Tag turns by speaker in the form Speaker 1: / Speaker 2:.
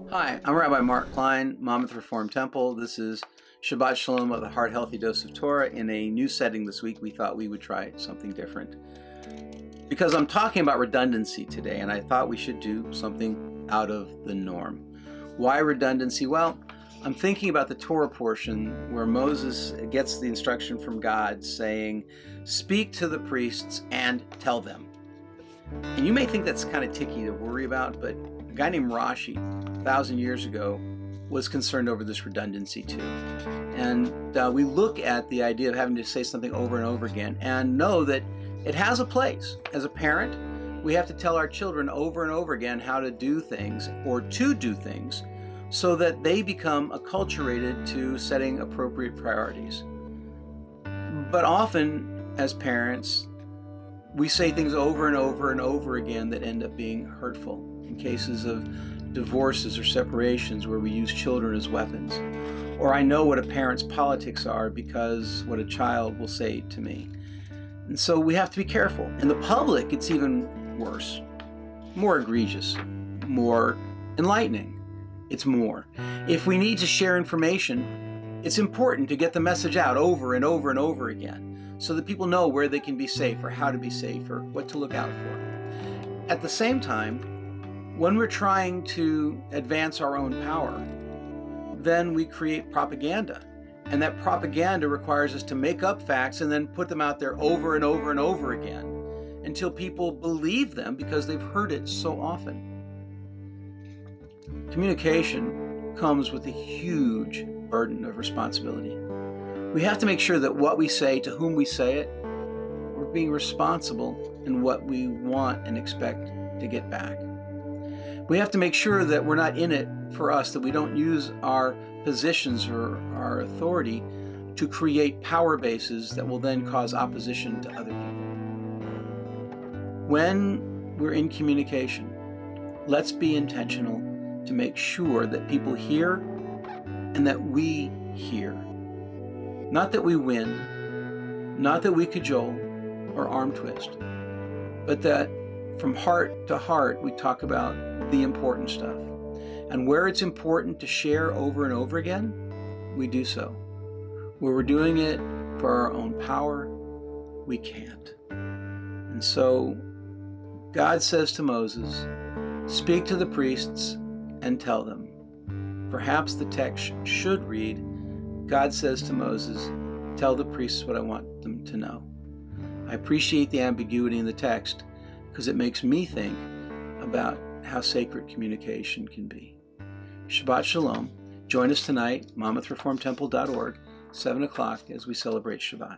Speaker 1: Hi, I'm Rabbi Marc Kline, Monmouth Reformed Temple. This is Shabbat Shalom of the Heart Healthy Dose of Torah. In a new setting this week, we thought we would try something different. Because I'm talking about redundancy today, and I thought we should do something out of the norm. Why redundancy? Well, I'm thinking about the Torah portion where Moses gets the instruction from God saying, "Speak to the priests and tell them." And you may think that's kind of ticky to worry about, but a guy named Rashi, 1,000 years ago, was concerned over this redundancy too. And we look at the idea of having to say something over and over again and know that it has a place. As a parent, we have to tell our children over and over again how to do things or to do things so that they become acculturated to setting appropriate priorities. But often, as parents, we say things over and over and over again that end up being hurtful. In cases of divorces or separations where we use children as weapons. Or I know what a parent's politics are because what a child will say to me. And so we have to be careful. In the public, it's even worse, more egregious, more enlightening. It's more. If we need to share information, it's important to get the message out over and over and over again so that people know where they can be safe or how to be safe or what to look out for. At the same time, when we're trying to advance our own power, then we create propaganda. And that propaganda requires us to make up facts and then put them out there over and over and over again until people believe them because they've heard it so often. Communication comes with a huge burden of responsibility. We have to make sure that what we say, to whom we say it, we're being responsible in what we want and expect to get back. We have to make sure that we're not in it for us, that we don't use our positions or our authority to create power bases that will then cause opposition to other people. When we're in communication, let's be intentional to make sure that people hear and that we hear. Not that we win, not that we cajole or arm twist, but that from heart to heart we talk about the important stuff. And where it's important to share over and over again, we do so. Where we're doing it for our own power, we can't. And so God says to Moses, "Speak to the priests and tell them." Perhaps the text should read, God says to Moses, "Tell the priests what I want them to know." I appreciate the ambiguity in the text because it makes me think about how sacred communication can be. Shabbat Shalom. Join us tonight, monmouthreformedtemple.org, 7 o'clock as we celebrate Shabbat.